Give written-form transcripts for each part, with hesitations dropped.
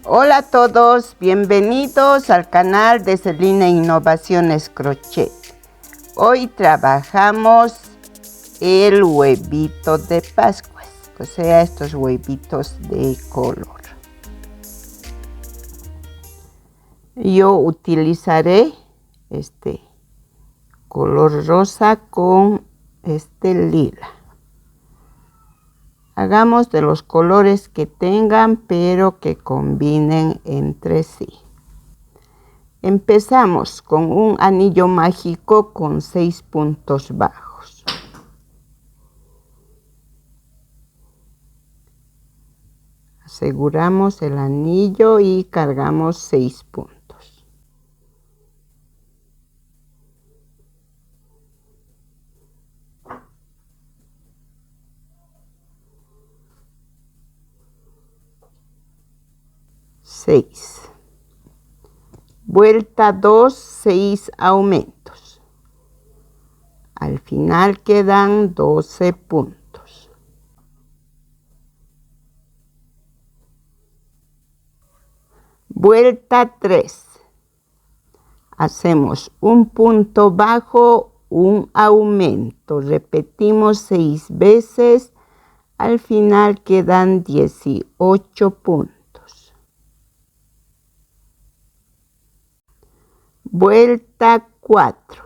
Hola a todos, bienvenidos al canal de Celina Innovaciones Crochet. Hoy trabajamos el huevito de Pascua, o sea, estos huevitos de color. Yo utilizaré este color rosa con este lila. Hagamos de los colores que tengan, pero que combinen entre sí. Empezamos con un anillo mágico con 6 puntos bajos. Aseguramos el anillo y cargamos 6 puntos. Vuelta 2, 6 aumentos. Al final quedan 12 puntos. Vuelta 3. Hacemos un punto bajo, un aumento. Repetimos 6 veces. Al final quedan 18 puntos. Vuelta 4.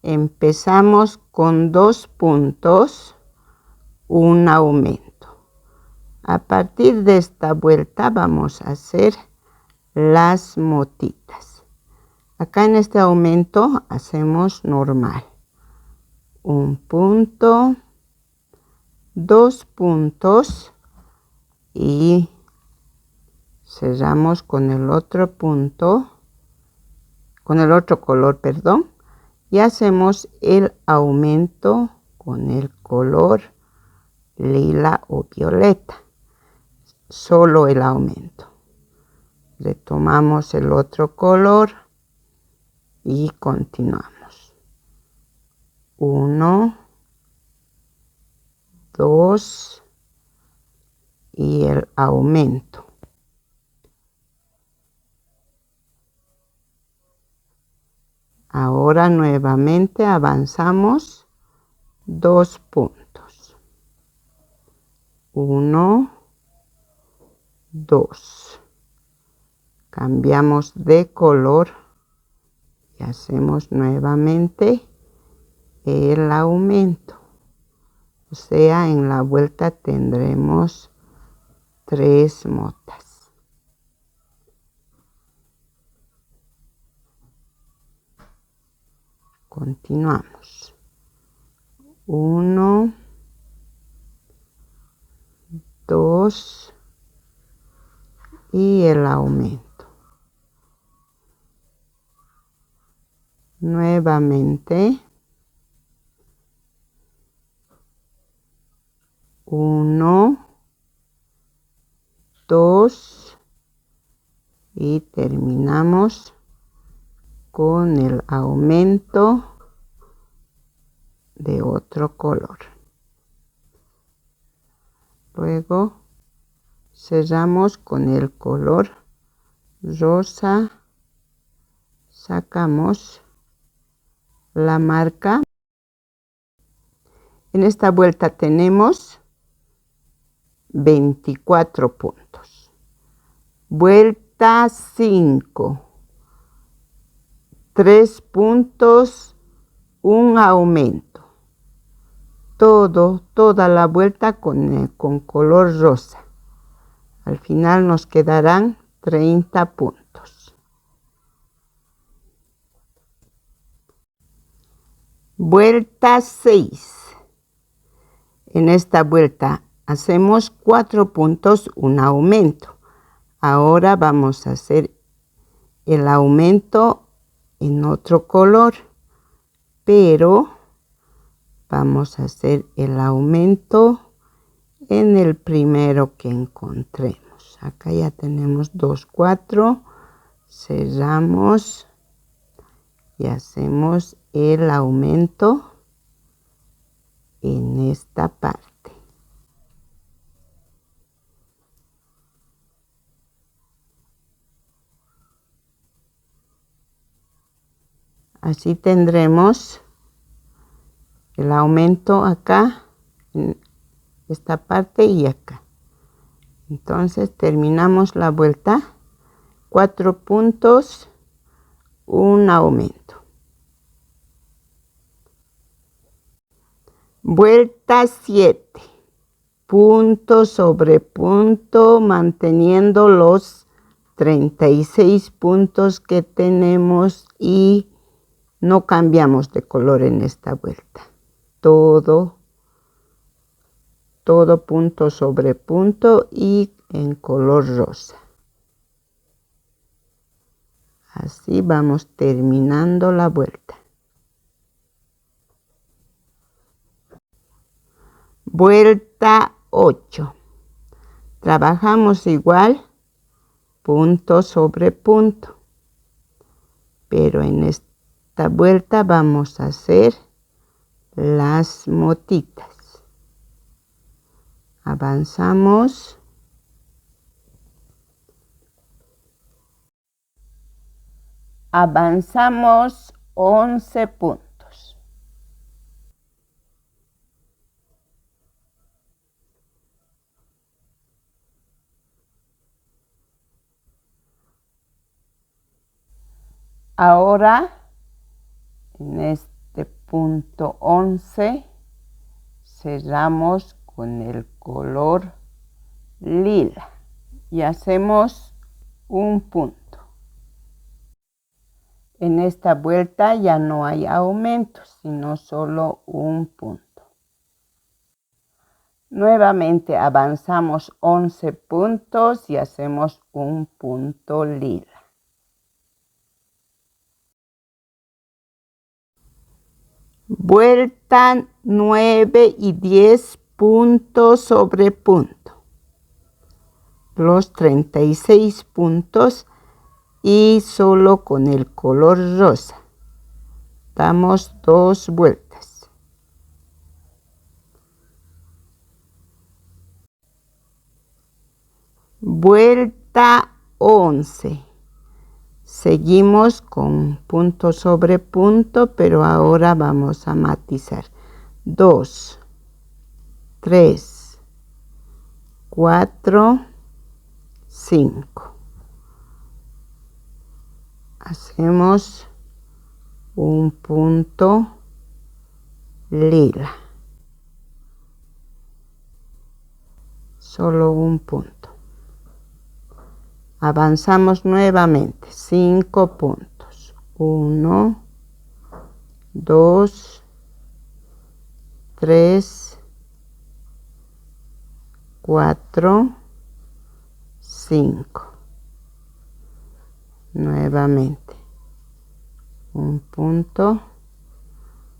Empezamos con 2 puntos, un aumento. A partir de esta vuelta vamos a hacer las motitas. Acá en este aumento hacemos normal. Un punto, 2 puntos y cerramos con el otro punto, con el otro color, perdón, y hacemos el aumento con el color lila o violeta, solo el aumento. Retomamos el otro color y continuamos. 1, 2 y el aumento. Ahora nuevamente avanzamos 2 puntos. 1, 2. Cambiamos de color y hacemos nuevamente el aumento. O sea, en la vuelta tendremos 3 motas. Continuamos. 1, 2 y el aumento. Nuevamente. 1, 2 y terminamos con el aumento de otro color. Luego cerramos con el color rosa, sacamos la marca. En esta vuelta tenemos 24 puntos. Vuelta 5. 3 puntos, un aumento. Toda la vuelta con color rosa. Al final nos quedarán 30 puntos. Vuelta 6. En esta vuelta hacemos 4 puntos, un aumento. Ahora vamos a hacer el aumento en otro color, pero vamos a hacer el aumento en el primero que encontremos. Acá ya tenemos 2, 4, cerramos y hacemos el aumento en esta parte. Así tendremos el aumento acá, en esta parte y acá. Entonces terminamos la vuelta, 4 puntos, un aumento. Vuelta 7, punto sobre punto, manteniendo los 36 puntos que tenemos y no cambiamos de color en esta vuelta. Todo punto sobre punto y en color rosa. Así vamos terminando la vuelta. Vuelta 8. Trabajamos igual, punto sobre punto. Pero en esta vuelta vamos a hacer las motitas. Avanzamos. Avanzamos 11 puntos. Ahora, en este punto 11, cerramos con el color lila y hacemos un punto. En esta vuelta ya no hay aumentos, sino solo un punto. Nuevamente avanzamos 11 puntos y hacemos un punto lila. Vuelta 9 y 10 puntos sobre punto. Los 36 puntos y solo con el color rosa. Damos 2 vueltas. Vuelta 11. Seguimos con punto sobre punto, pero ahora vamos a matizar. 2, 3, 4, 5. Hacemos un punto lila. Solo un punto. Avanzamos nuevamente 5 puntos. 1, 2, 3, 4, 5. Nuevamente un punto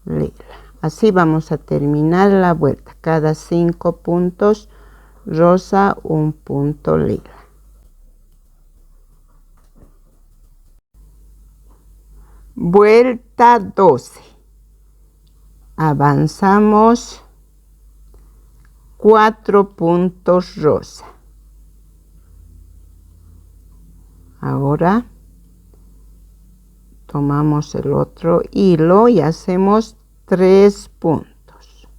lila. Así vamos a terminar la vuelta. Cada 5 puntos rosa, un punto lila. Vuelta 12. Avanzamos 4 puntos rosa. Ahora tomamos el otro hilo y hacemos 3 puntos.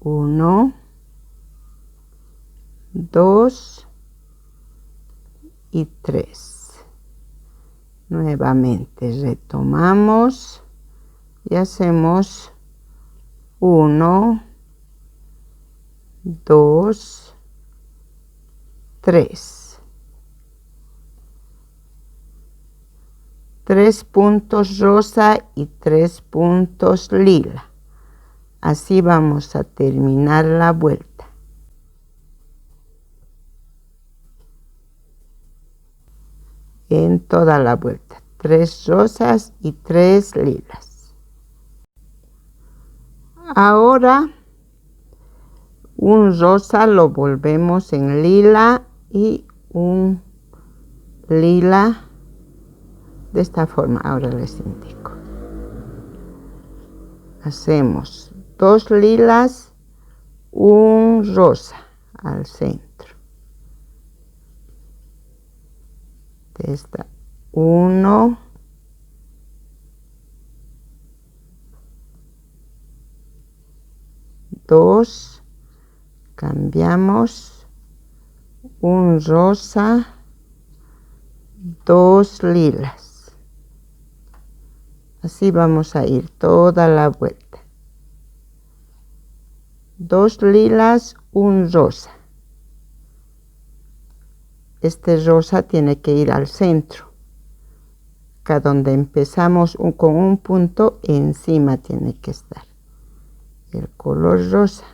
1, 2 y 3. Nuevamente retomamos y hacemos 1, 2, 3. 3 puntos rosa y 3 puntos lila. Así vamos a terminar la vuelta. En toda la vuelta, 3 rosas y 3 lilas. Ahora un rosa lo volvemos en lila y un lila de esta forma. Ahora les indico. Hacemos 2 lilas, un rosa al centro. De esta 1, 2, cambiamos, un rosa, 2 lilas. Así vamos a ir toda la vuelta. 2 lilas, un rosa. Este rosa tiene que ir al centro. Acá donde empezamos con un punto, encima tiene que estar el color rosa.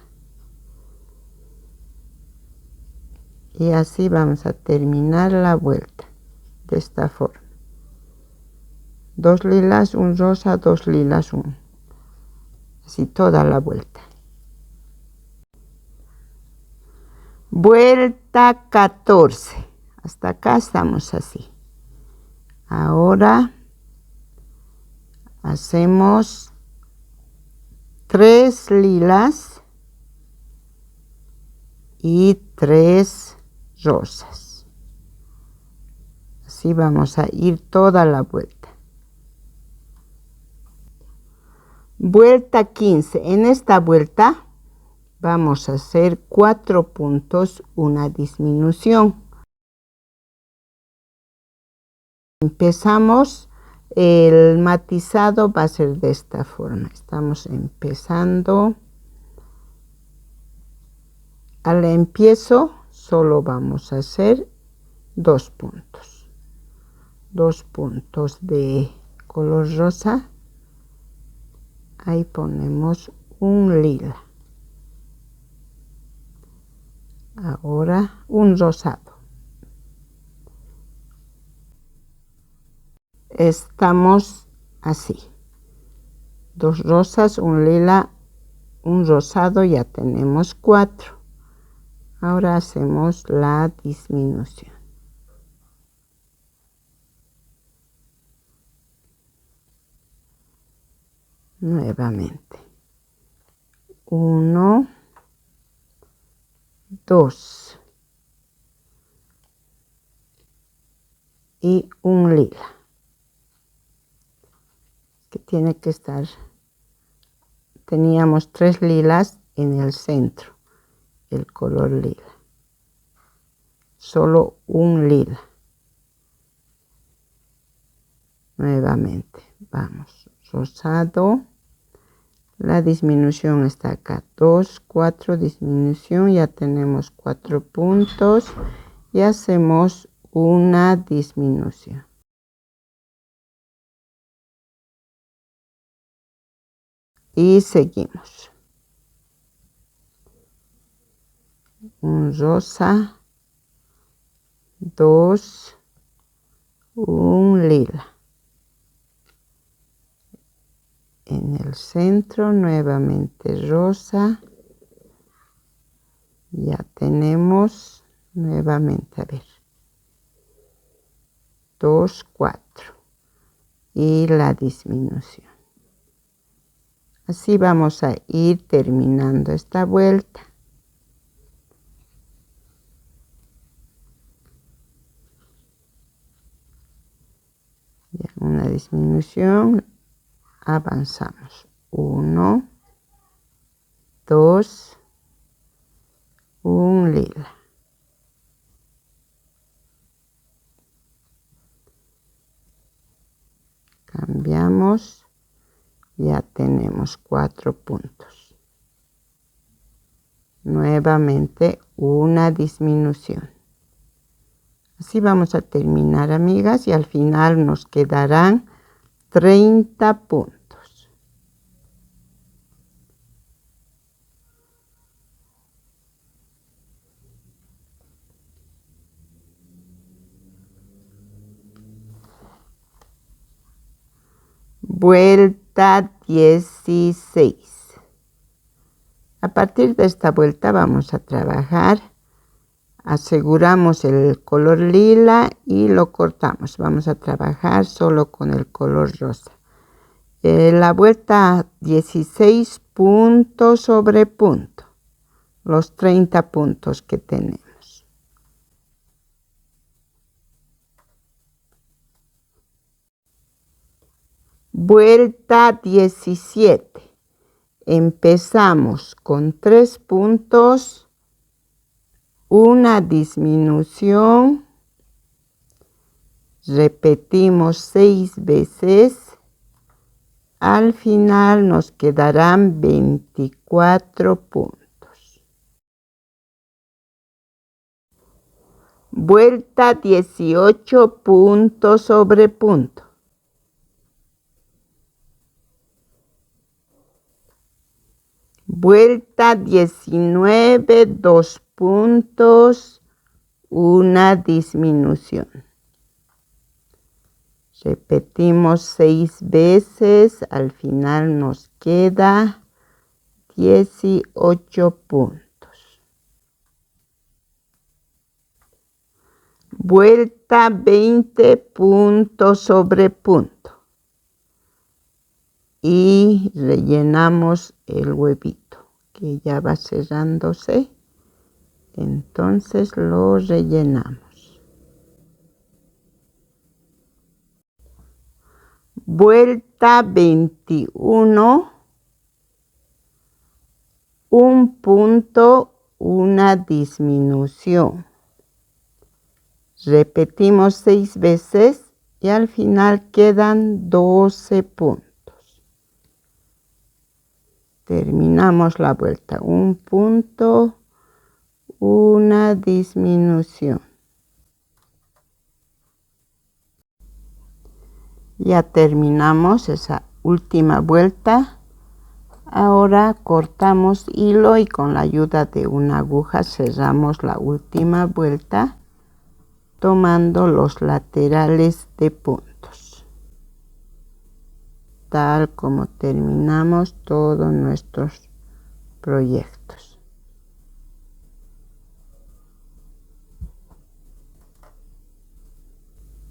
Y así vamos a terminar la vuelta de esta forma. 2 lilas, un rosa, 2 lilas, un. Así toda la vuelta. Vuelta 14. Hasta acá estamos así. Ahora hacemos 3 lilas y 3 rosas. Así vamos a ir toda la vuelta. Vuelta 15. En esta vuelta vamos a hacer 4 puntos, una disminución. Empezamos, el matizado va a ser de esta forma. Estamos empezando. Al empiezo solo vamos a hacer 2 puntos. 2 puntos de color rosa. Ahí ponemos un lila. Ahora un rosado. Estamos así. 2 rosas, un lila, un rosado, ya tenemos 4. Ahora hacemos la disminución. Nuevamente. 1, 2 y un lila. Que tiene que estar. Teníamos 3 lilas en el centro. El color lila. Solo un lila. Nuevamente. Vamos. Rosado. La disminución está acá. 2, 4, disminución. Ya tenemos 4 puntos. Y hacemos una disminución. Y seguimos. Un rosa. 2. Un lila. En el centro nuevamente rosa. Ya tenemos nuevamente, a ver, 2, 4 y la disminución. Así vamos a ir terminando esta vuelta. Ya, una disminución, avanzamos. 1, 2, un lila. Cambiamos, ya tenemos 4 puntos. Nuevamente una disminución. Así vamos a terminar, amigas, y al final nos quedarán 30 puntos. Vuelta 16. A partir de esta vuelta vamos a trabajar. Aseguramos el color lila y lo cortamos. Vamos a trabajar solo con el color rosa. La vuelta 16 punto sobre punto. Los 30 puntos que tenemos. Vuelta 17. Empezamos con 3 puntos, una disminución, repetimos 6 veces, al final nos quedarán 24 puntos. Vuelta 18 punto sobre punto. Vuelta 19, 2 puntos, una disminución. Repetimos 6 veces, al final nos queda 18 puntos. Vuelta 20 puntos sobre punto. Y rellenamos el huevito, que ya va cerrándose. Entonces lo rellenamos. Vuelta 21, un punto, una disminución. Repetimos 6 veces y al final quedan 12 puntos. Terminamos la vuelta. Un punto, una disminución. Ya terminamos esa última vuelta. Ahora cortamos hilo y con la ayuda de una aguja cerramos la última vuelta, tomando los laterales de puntos, tal como terminamos todos nuestros proyectos.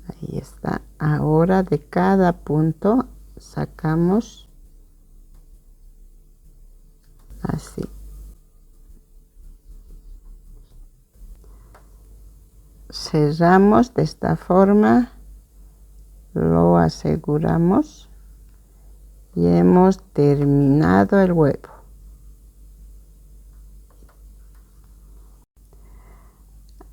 Ahí está. Ahora de cada punto sacamos así. Cerramos de esta forma, lo aseguramos y hemos terminado el huevo.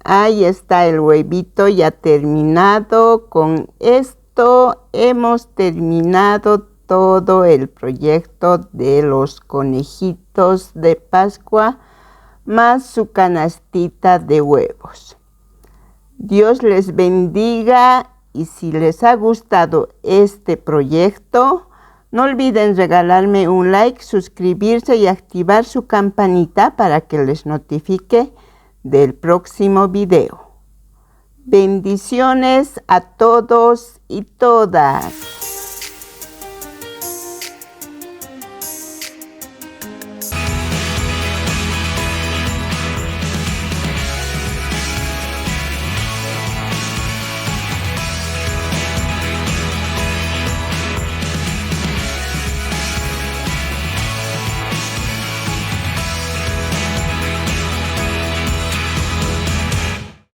Ahí está el huevito ya terminado. Con esto hemos terminado todo el proyecto de los conejitos de Pascua más su canastita de huevos. Dios les bendiga y si les ha gustado este proyecto, no olviden regalarme un like, suscribirse y activar su campanita para que les notifique del próximo video. Bendiciones a todos y todas.